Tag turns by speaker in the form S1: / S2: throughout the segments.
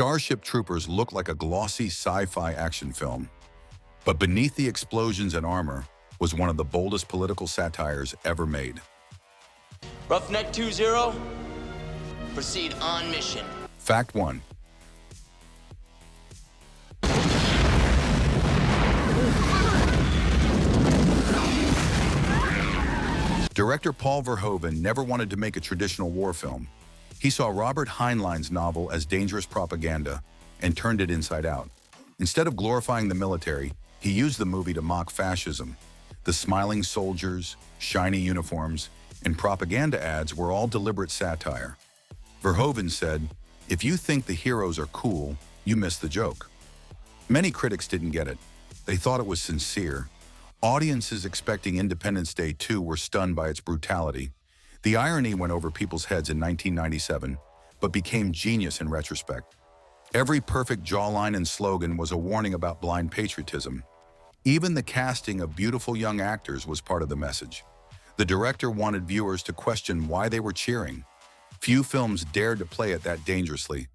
S1: Starship Troopers looked like a glossy sci-fi action film, but beneath the explosions and armor was one of the boldest political satires ever made.
S2: Roughneck 2-0, proceed on mission.
S1: Fact 1. Director Paul Verhoeven never wanted to make a traditional war film. He saw Robert Heinlein's novel as dangerous propaganda and turned it inside out. Instead of glorifying the military, he used the movie to mock fascism. The smiling soldiers, shiny uniforms, and propaganda ads were all deliberate satire. Verhoeven said, "If you think the heroes are cool, you miss the joke." Many critics didn't get it. They thought it was sincere. Audiences expecting Independence Day 2 were stunned by its brutality. The irony went over people's heads in 1997, but became genius in retrospect. Every perfect jawline and slogan was a warning about blind patriotism. Even the casting of beautiful young actors was part of the message. The director wanted viewers to question why they were cheering. Few films dared to play it that dangerously.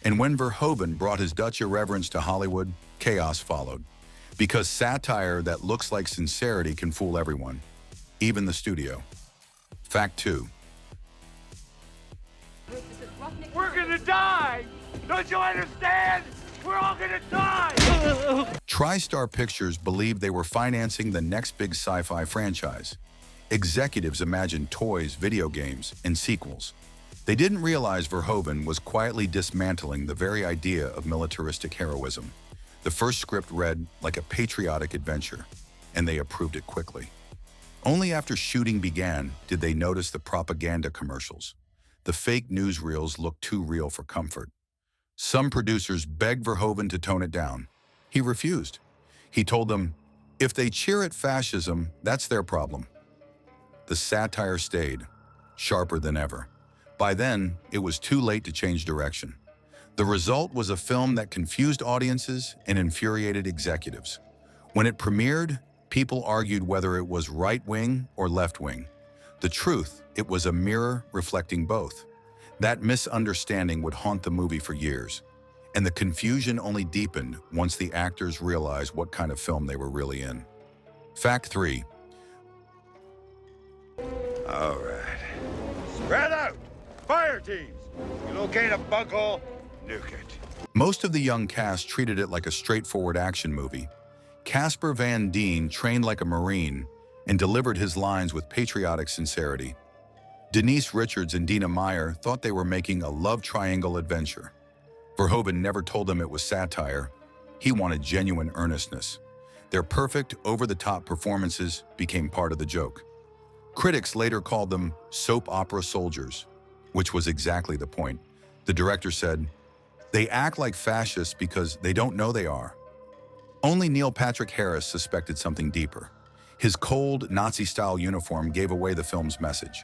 S1: And when Verhoeven brought his Dutch irreverence to Hollywood, chaos followed. Because satire that looks like sincerity can fool everyone, even the studio. Fact 2.
S3: We're gonna die! Don't you understand? We're all gonna die!
S1: TriStar Pictures believed they were financing the next big sci-fi franchise. Executives imagined toys, video games, and sequels. They didn't realize Verhoeven was quietly dismantling the very idea of militaristic heroism. The first script read like a patriotic adventure, and they approved it quickly. Only after shooting began did they notice the propaganda commercials. The fake newsreels looked too real for comfort. Some producers begged Verhoeven to tone it down. He refused. He told them, if they cheer at fascism, that's their problem. The satire stayed, sharper than ever. By then, it was too late to change direction. The result was a film that confused audiences and infuriated executives. When it premiered, people argued whether it was right-wing or left-wing. The truth, it was a mirror reflecting both. That misunderstanding would haunt the movie for years, and the confusion only deepened once the actors realized what kind of film they were really in. Fact 3.
S4: All right. Spread out! Fire teams! You locate a bug hole, nuke it.
S1: Most of the young cast treated it like a straightforward action movie. Casper Van Dien trained like a Marine and delivered his lines with patriotic sincerity. Denise Richards and Dina Meyer thought they were making a love triangle adventure. Verhoeven never told them it was satire. He wanted genuine earnestness. Their perfect, over-the-top performances became part of the joke. Critics later called them soap opera soldiers, which was exactly the point. The director said, "They act like fascists because they don't know they are." Only Neil Patrick Harris suspected something deeper. His cold, Nazi-style uniform gave away the film's message.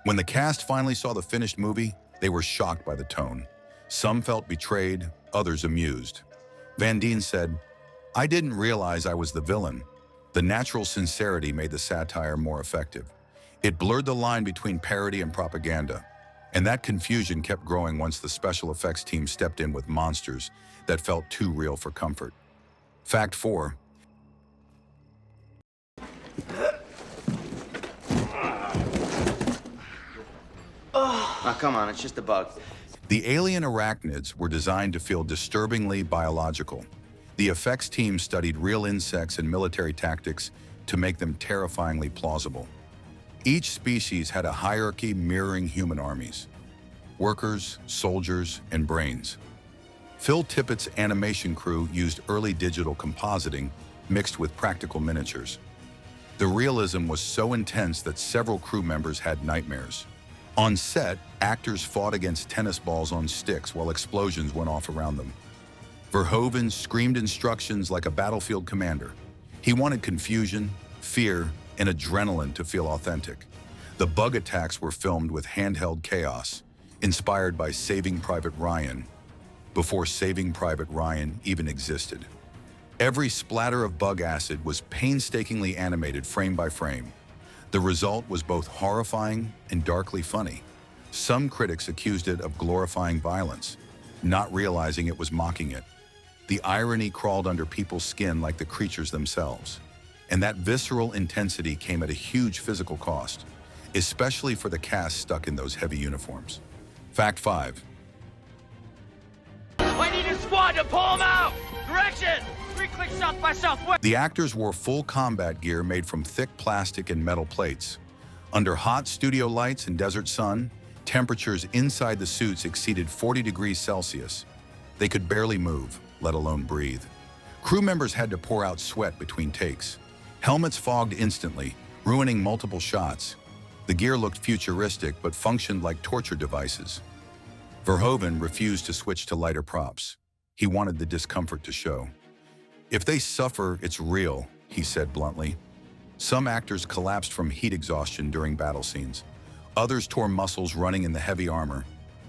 S1: When the cast finally saw the finished movie, they were shocked by the tone. Some felt betrayed, others amused. Van Dien said, "I didn't realize I was the villain." The natural sincerity made the satire more effective. It blurred the line between parody and propaganda. And that confusion kept growing once the special effects team stepped in with monsters that felt too real for comfort. Fact 4.
S2: Oh, come on, it's just a bug.
S1: The alien arachnids were designed to feel disturbingly biological. The effects team studied real insects and military tactics to make them terrifyingly plausible. Each species had a hierarchy mirroring human armies: workers, soldiers, and brains. Phil Tippett's animation crew used early digital compositing mixed with practical miniatures. The realism was so intense that several crew members had nightmares. On set, actors fought against tennis balls on sticks while explosions went off around them. Verhoeven screamed instructions like a battlefield commander. He wanted confusion, fear, and adrenaline to feel authentic. The bug attacks were filmed with handheld chaos, inspired by Saving Private Ryan, before Saving Private Ryan even existed. Every splatter of bug acid was painstakingly animated frame by frame. The result was both horrifying and darkly funny. Some critics accused it of glorifying violence. not realizing it was mocking it. The irony crawled under people's skin like the creatures themselves. And that visceral intensity came at a huge physical cost, especially for the cast stuck in those heavy uniforms. Fact 5.
S3: I need a squad to pull him out! Direction! 3 clicks south by southwest!
S1: The actors wore full combat gear made from thick plastic and metal plates. Under hot studio lights and desert sun, temperatures inside the suits exceeded 40 degrees Celsius. They could barely move, let alone breathe. Crew members had to pour out sweat between takes. Helmets fogged instantly, ruining multiple shots. The gear looked futuristic but functioned like torture devices. Verhoeven refused to switch to lighter props. He wanted the discomfort to show. "If they suffer, it's real," he said bluntly. Some actors collapsed from heat exhaustion during battle scenes. Others tore muscles running in the heavy armor.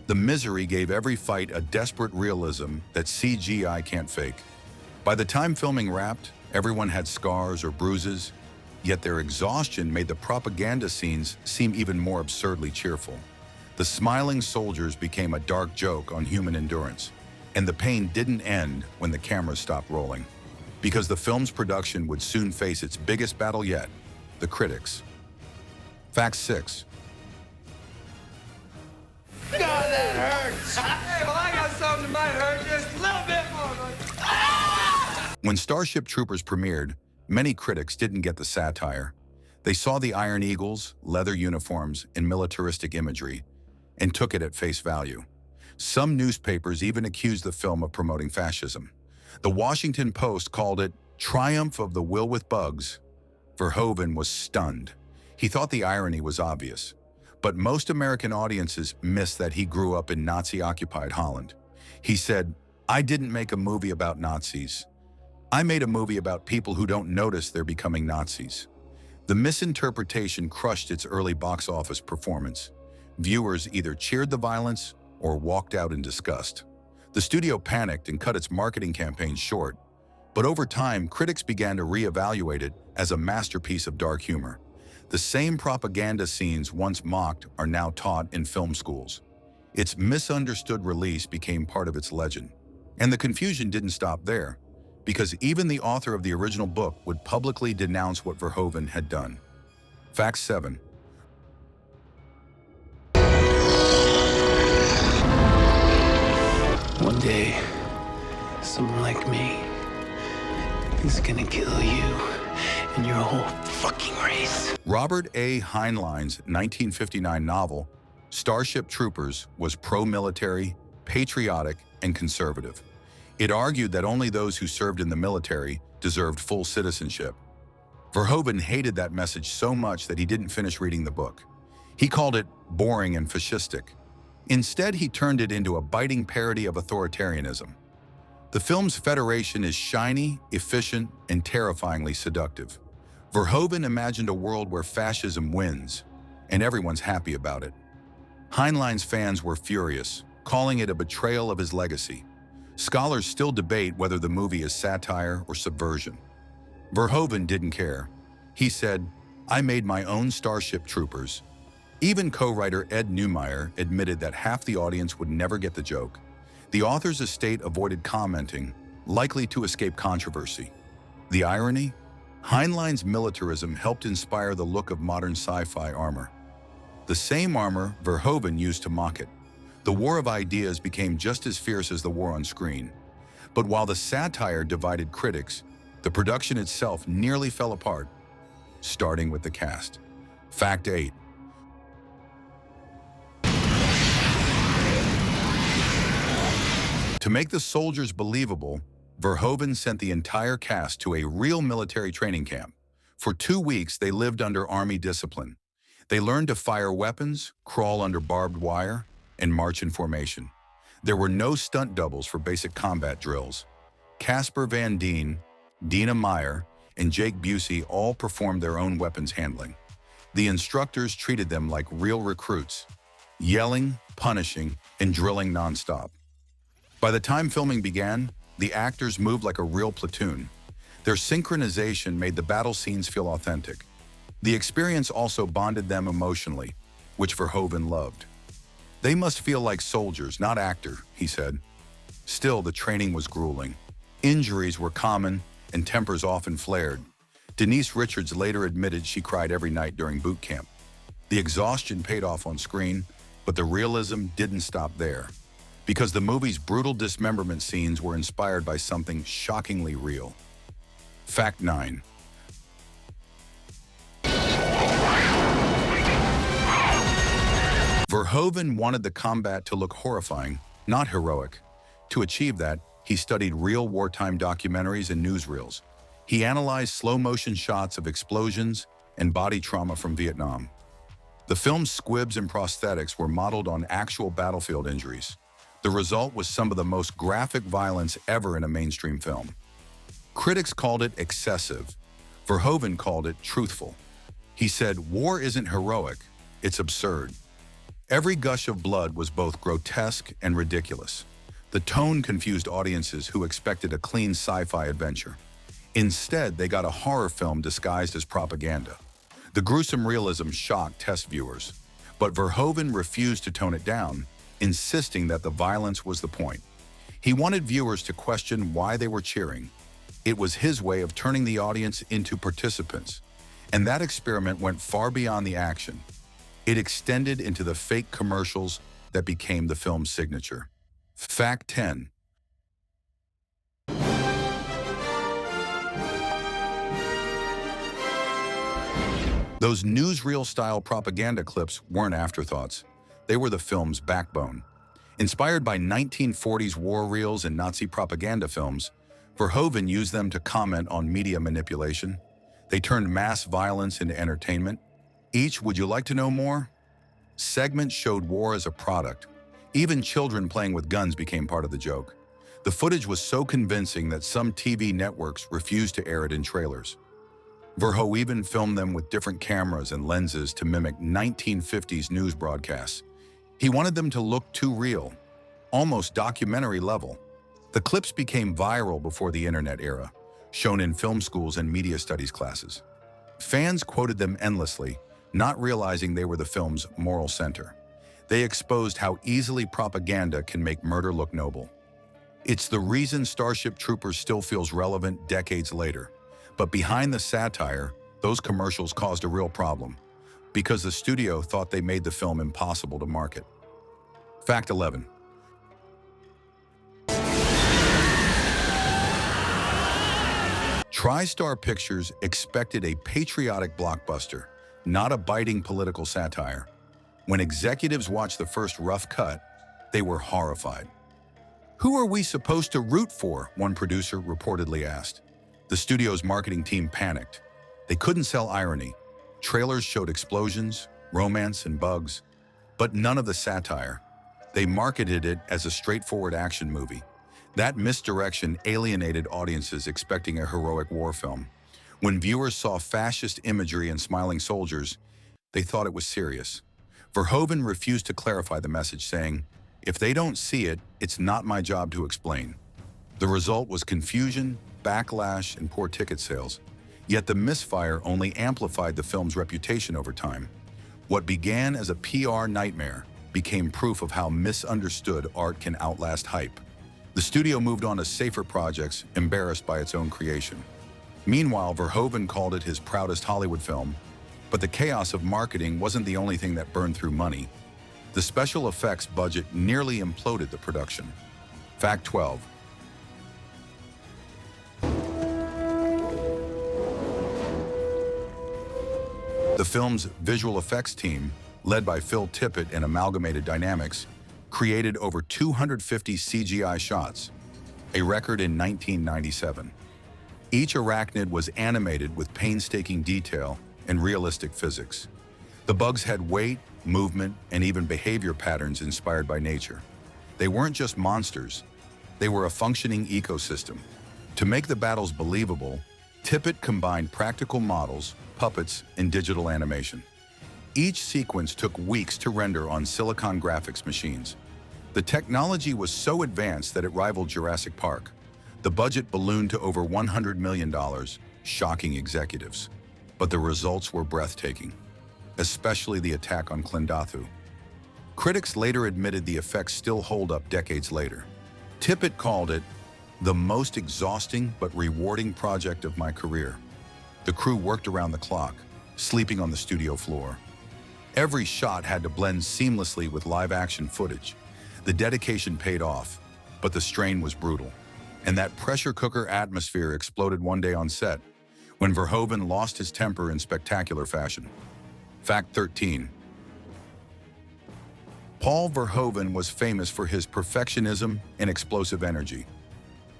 S1: The misery gave every fight a desperate realism that CGI can't fake. By the time filming wrapped, everyone had scars or bruises, yet their exhaustion made the propaganda scenes seem even more absurdly cheerful. The smiling soldiers became a dark joke on human endurance, and the pain didn't end when the cameras stopped rolling, because the film's production would soon face its biggest battle yet, the critics. Fact 6.
S3: God, that hurts! Hey, well, I got something that might hurt just a little bit more.
S1: When Starship Troopers premiered, many critics didn't get the satire. They saw the Iron Eagles, leather uniforms, and militaristic imagery, and took it at face value. Some newspapers even accused the film of promoting fascism. The Washington Post called it "triumph of the will with bugs." Verhoeven was stunned. He thought the irony was obvious. But most American audiences missed that he grew up in Nazi-occupied Holland. He said, "I didn't make a movie about Nazis. I made a movie about people who don't notice they're becoming Nazis." The misinterpretation crushed its early box office performance. Viewers either cheered the violence or walked out in disgust. The studio panicked and cut its marketing campaign short. But over time, critics began to reevaluate it as a masterpiece of dark humor. The same propaganda scenes once mocked are now taught in film schools. Its misunderstood release became part of its legend. And the confusion didn't stop there, because even the author of the original book would publicly denounce what Verhoeven had done. Fact 7.
S5: One day, someone like me is gonna kill you and your whole fucking race.
S1: Robert A. Heinlein's 1959 novel, Starship Troopers, was pro-military, patriotic, and conservative. It argued that only those who served in the military deserved full citizenship. Verhoeven hated that message so much that he didn't finish reading the book. He called it boring and fascistic. Instead, he turned it into a biting parody of authoritarianism. The film's Federation is shiny, efficient, and terrifyingly seductive. Verhoeven imagined a world where fascism wins, and everyone's happy about it. Heinlein's fans were furious, calling it a betrayal of his legacy. Scholars still debate whether the movie is satire or subversion. Verhoeven didn't care. He said, "I made my own Starship Troopers." Even co-writer Ed Neumeyer admitted that half the audience would never get the joke. The author's estate avoided commenting, likely to escape controversy. The irony? Heinlein's militarism helped inspire the look of modern sci-fi armor. The same armor Verhoeven used to mock it. The war of ideas became just as fierce as the war on screen. But while the satire divided critics, the production itself nearly fell apart, starting with the cast. Fact 8. To make the soldiers believable, Verhoeven sent the entire cast to a real military training camp. For 2 weeks, they lived under Army discipline. They learned to fire weapons, crawl under barbed wire, and march in formation. There were no stunt doubles for basic combat drills. Casper Van Dien, Dina Meyer, and Jake Busey all performed their own weapons handling. The instructors treated them like real recruits, yelling, punishing, and drilling nonstop. By the time filming began, the actors moved like a real platoon. Their synchronization made the battle scenes feel authentic. The experience also bonded them emotionally, which Verhoeven loved. "They must feel like soldiers, not actor," he said. Still, the training was grueling. Injuries were common, and tempers often flared. Denise Richards later admitted she cried every night during boot camp. The exhaustion paid off on screen, but the realism didn't stop there, because the movie's brutal dismemberment scenes were inspired by something shockingly real. Fact 9. Verhoeven wanted the combat to look horrifying, not heroic. To achieve that, he studied real wartime documentaries and newsreels. He analyzed slow-motion shots of explosions and body trauma from Vietnam. The film's squibs and prosthetics were modeled on actual battlefield injuries. The result was some of the most graphic violence ever in a mainstream film. Critics called it excessive. Verhoeven called it truthful. He said, "War isn't heroic, it's absurd." Every gush of blood was both grotesque and ridiculous. The tone confused audiences who expected a clean sci-fi adventure. Instead, they got a horror film disguised as propaganda. The gruesome realism shocked test viewers, but Verhoeven refused to tone it down, insisting that the violence was the point. He wanted viewers to question why they were cheering. It was his way of turning the audience into participants, and that experiment went far beyond the action. It extended into the fake commercials that became the film's signature. Fact 10. Those newsreel-style propaganda clips weren't afterthoughts. They were the film's backbone. Inspired by 1940s war reels and Nazi propaganda films, Verhoeven used them to comment on media manipulation. They turned mass violence into entertainment. Each "Would you like to know more?" segment showed war as a product. Even children playing with guns became part of the joke. The footage was so convincing that some TV networks refused to air it in trailers. Verhoeven filmed them with different cameras and lenses to mimic 1950s news broadcasts. He wanted them to look too real, almost documentary level. The clips became viral before the internet era, shown in film schools and media studies classes. Fans quoted them endlessly, not realizing they were the film's moral center. They exposed how easily propaganda can make murder look noble. It's the reason Starship Troopers still feels relevant decades later. But behind the satire, those commercials caused a real problem, because the studio thought they made the film impossible to market. Fact 11. TriStar Pictures expected a patriotic blockbuster, not a biting political satire. When executives watched the first rough cut, they were horrified. "Who are we supposed to root for?" one producer reportedly asked. The studio's marketing team panicked. They couldn't sell irony. Trailers showed explosions, romance, and bugs, but none of the satire. They marketed it as a straightforward action movie. That misdirection alienated audiences expecting a heroic war film. When viewers saw fascist imagery and smiling soldiers, they thought it was serious. Verhoeven refused to clarify the message, saying, "If they don't see it, it's not my job to explain." The result was confusion, backlash, and poor ticket sales. Yet the misfire only amplified the film's reputation over time. What began as a PR nightmare became proof of how misunderstood art can outlast hype. The studio moved on to safer projects, embarrassed by its own creation. Meanwhile, Verhoeven called it his proudest Hollywood film, but the chaos of marketing wasn't the only thing that burned through money. The special effects budget nearly imploded the production. Fact 12. The film's visual effects team, led by Phil Tippett and Amalgamated Dynamics, created over 250 CGI shots, a record in 1997. Each arachnid was animated with painstaking detail and realistic physics. The bugs had weight, movement, and even behavior patterns inspired by nature. They weren't just monsters, they were a functioning ecosystem. To make the battles believable, Tippett combined practical models, puppets, and digital animation. Each sequence took weeks to render on silicon graphics machines. The technology was so advanced that it rivaled Jurassic Park. The budget ballooned to over $100 million, shocking executives. But the results were breathtaking, especially the attack on Klendathu. Critics later admitted the effects still hold up decades later. Tippett called it the most exhausting but rewarding project of my career. The crew worked around the clock, sleeping on the studio floor. Every shot had to blend seamlessly with live-action footage. The dedication paid off, but the strain was brutal. And that pressure cooker atmosphere exploded one day on set, when Verhoeven lost his temper in spectacular fashion. Fact 13. Paul Verhoeven was famous for his perfectionism and explosive energy.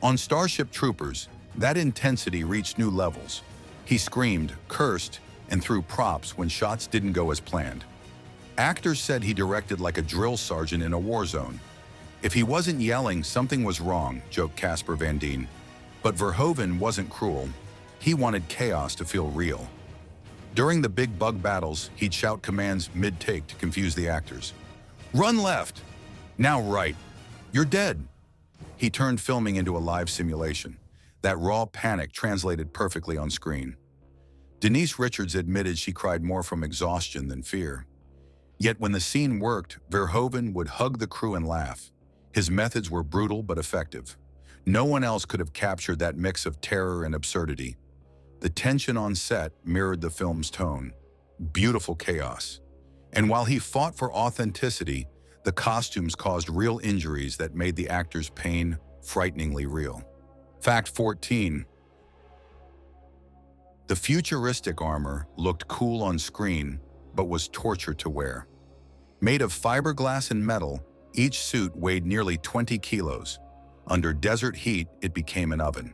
S1: On Starship Troopers, that intensity reached new levels. He screamed, cursed, and threw props when shots didn't go as planned. Actors said he directed like a drill sergeant in a war zone. If he wasn't yelling, something was wrong, joked Casper Van Dien. But Verhoeven wasn't cruel. He wanted chaos to feel real. During the big bug battles, he'd shout commands mid-take to confuse the actors. Run left! Now right! You're dead! He turned filming into a live simulation. That raw panic translated perfectly on screen. Denise Richards admitted she cried more from exhaustion than fear. Yet when the scene worked, Verhoeven would hug the crew and laugh. His methods were brutal but effective. No one else could have captured that mix of terror and absurdity. The tension on set mirrored the film's tone. Beautiful chaos. And while he fought for authenticity, the costumes caused real injuries that made the actors' pain frighteningly real. Fact 14. The futuristic armor looked cool on screen, but was torture to wear. Made of fiberglass and metal, each suit weighed nearly 20 kilos. Under desert heat, it became an oven.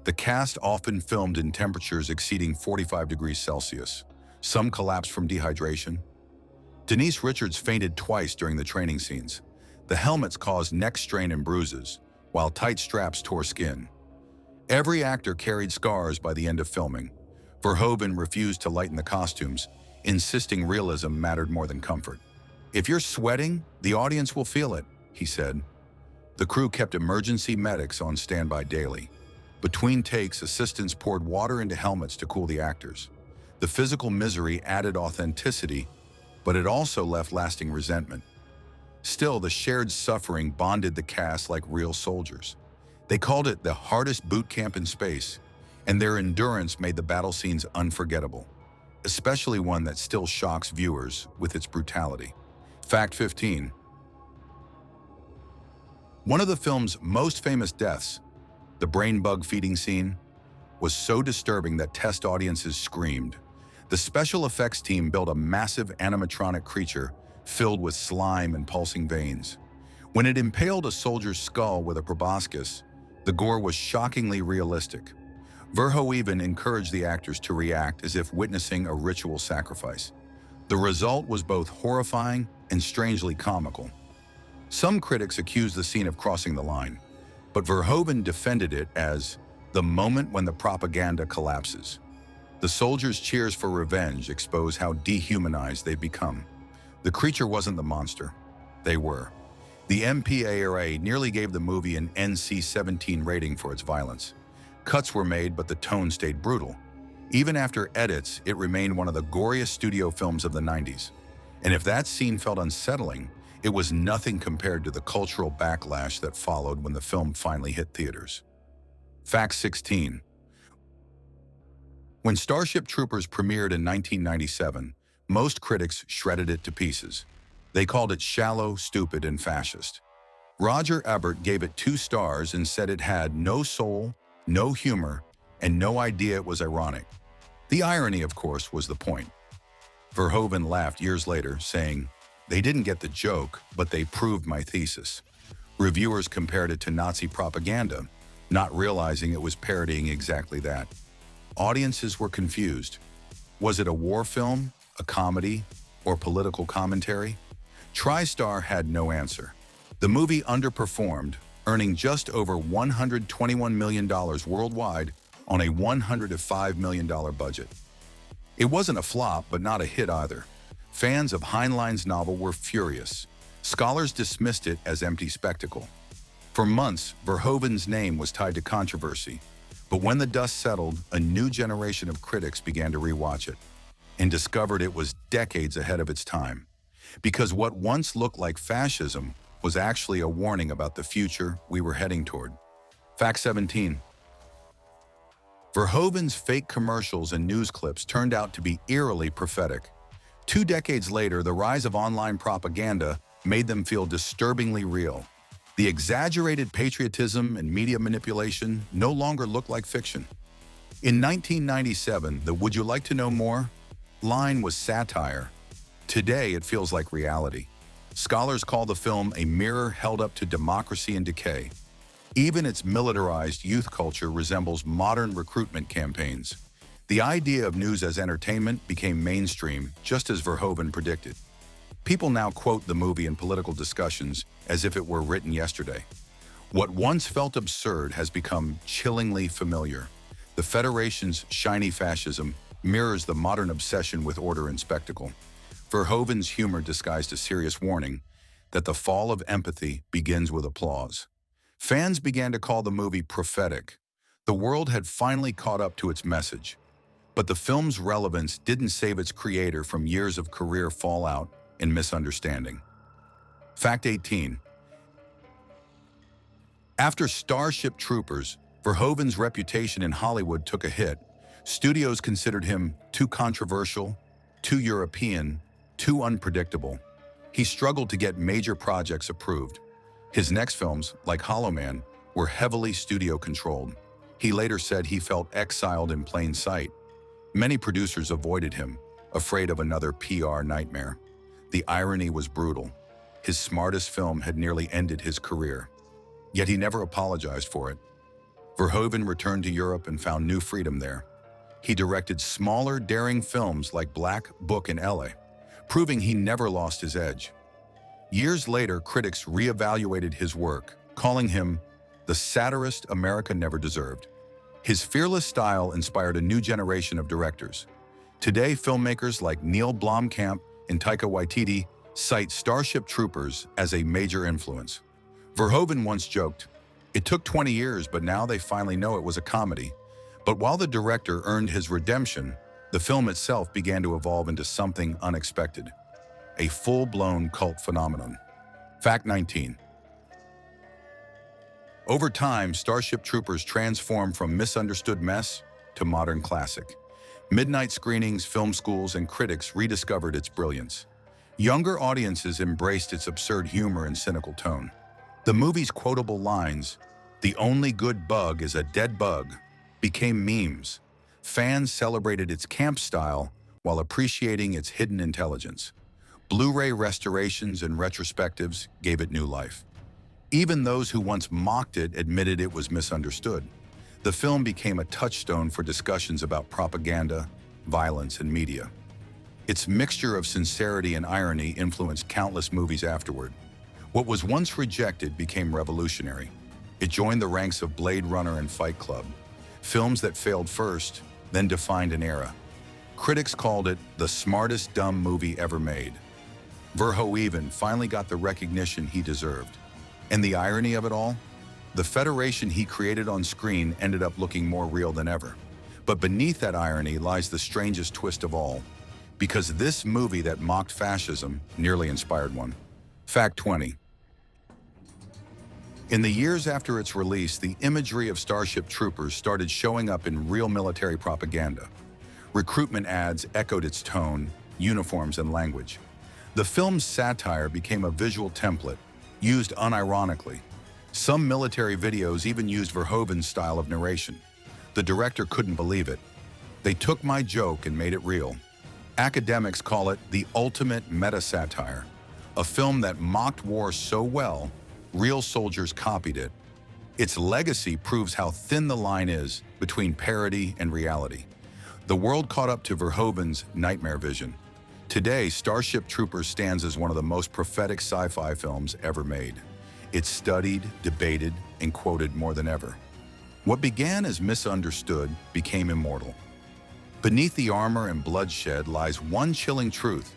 S1: The cast often filmed in temperatures exceeding 45 degrees Celsius. Some collapsed from dehydration. Denise Richards fainted twice during the training scenes. The helmets caused neck strain and bruises, while tight straps tore skin. Every actor carried scars by the end of filming. Verhoeven refused to lighten the costumes, insisting realism mattered more than comfort. If you're sweating, the audience will feel it, he said. The crew kept emergency medics on standby daily. Between takes, assistants poured water into helmets to cool the actors. The physical misery added authenticity, but it also left lasting resentment. Still, the shared suffering bonded the cast like real soldiers. They called it the hardest boot camp in space, and their endurance made the battle scenes unforgettable, especially one that still shocks viewers with its brutality. Fact 15. One of the film's most famous deaths, the brain bug feeding scene, was so disturbing that test audiences screamed. The special effects team built a massive animatronic creature filled with slime and pulsing veins. When it impaled a soldier's skull with a proboscis, the gore was shockingly realistic. Verhoeven encouraged the actors to react as if witnessing a ritual sacrifice. The result was both horrifying and strangely comical. Some critics accused the scene of crossing the line, but Verhoeven defended it as the moment when the propaganda collapses. The soldiers' cheers for revenge expose how dehumanized they've become. The creature wasn't the monster. They were. The MPARA nearly gave the movie an NC-17 rating for its violence. Cuts were made, but the tone stayed brutal. Even after edits, it remained one of the goriest studio films of the 90s. And if that scene felt unsettling, it was nothing compared to the cultural backlash that followed when the film finally hit theaters. Fact 16. When Starship Troopers premiered in 1997, most critics shredded it to pieces. They called it shallow, stupid, and fascist. Roger Ebert gave it 2 stars and said it had no soul, no humor, and no idea it was ironic. The irony, of course, was the point. Verhoeven laughed years later, saying, "They didn't get the joke, but they proved my thesis." Reviewers compared it to Nazi propaganda, not realizing it was parodying exactly that. Audiences were confused. Was it a war film, a comedy, or political commentary? TriStar had no answer. The movie underperformed, earning just over $121 million worldwide on a $105 million budget. It wasn't a flop, but not a hit either. Fans of Heinlein's novel were furious. Scholars dismissed it as empty spectacle. For months, Verhoeven's name was tied to controversy. But when the dust settled, a new generation of critics began to rewatch it and discovered it was decades ahead of its time. Because what once looked like fascism was actually a warning about the future we were heading toward. Fact 17. Verhoeven's fake commercials and news clips turned out to be eerily prophetic. 2 decades later, the rise of online propaganda made them feel disturbingly real. The exaggerated patriotism and media manipulation no longer looked like fiction. In 1997, the "Would you like to know more?" line was satire. Today, it feels like reality. Scholars call the film a mirror held up to democracy and decay. Even its militarized youth culture resembles modern recruitment campaigns. The idea of news as entertainment became mainstream, just as Verhoeven predicted. People now quote the movie in political discussions as if it were written yesterday. What once felt absurd has become chillingly familiar. The Federation's shiny fascism mirrors the modern obsession with order and spectacle. Verhoeven's humor disguised a serious warning that the fall of empathy begins with applause. Fans began to call the movie prophetic. The world had finally caught up to its message. But the film's relevance didn't save its creator from years of career fallout and misunderstanding. Fact 18. After Starship Troopers, Verhoeven's reputation in Hollywood took a hit. Studios considered him too controversial, too European, too unpredictable. He struggled to get major projects approved. His next films, like Hollow Man, were heavily studio-controlled. He later said he felt exiled in plain sight. Many producers avoided him, afraid of another PR nightmare. The irony was brutal. His smartest film had nearly ended his career. Yet he never apologized for it. Verhoeven returned to Europe and found new freedom there. He directed smaller, daring films like Black Book in LA, proving he never lost his edge. Years later, critics reevaluated his work, calling him the satirist America never deserved. His fearless style inspired a new generation of directors. Today, filmmakers like Neil Blomkamp and Taika Waititi cite Starship Troopers as a major influence. Verhoeven once joked, "It took 20 years, but now they finally know it was a comedy." But while the director earned his redemption, the film itself began to evolve into something unexpected, a full-blown cult phenomenon. Fact 19. Over time, Starship Troopers transformed from misunderstood mess to modern classic. Midnight screenings, film schools, and critics rediscovered its brilliance. Younger audiences embraced its absurd humor and cynical tone. The movie's quotable lines, "The only good bug is a dead bug," became memes. Fans celebrated its camp style while appreciating its hidden intelligence. Blu-ray restorations and retrospectives gave it new life. Even those who once mocked it admitted it was misunderstood. The film became a touchstone for discussions about propaganda, violence, and media. Its mixture of sincerity and irony influenced countless movies afterward. What was once rejected became revolutionary. It joined the ranks of Blade Runner and Fight Club, films that failed first, then defined an era. Critics called it the smartest dumb movie ever made. Verhoeven finally got the recognition he deserved. And the irony of it all? The Federation he created on screen ended up looking more real than ever. But beneath that irony lies the strangest twist of all, because this movie that mocked fascism nearly inspired one. Fact 20. In the years after its release, the imagery of Starship Troopers started showing up in real military propaganda. Recruitment ads echoed its tone, uniforms, and language. The film's satire became a visual template, used unironically. Some military videos even used Verhoeven's style of narration. The director couldn't believe it. "They took my joke and made it real." Academics call it the ultimate meta-satire, a film that mocked war so well, real soldiers copied it. Its legacy proves how thin the line is between parody and reality. The world caught up to Verhoeven's nightmare vision. Today, Starship Troopers stands as one of the most prophetic sci-fi films ever made. It's studied, debated, and quoted more than ever. What began as misunderstood became immortal. Beneath the armor and bloodshed lies one chilling truth.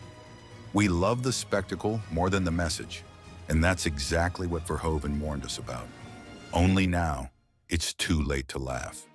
S1: We love the spectacle more than the message. And that's exactly what Verhoeven warned us about. Only now, it's too late to laugh.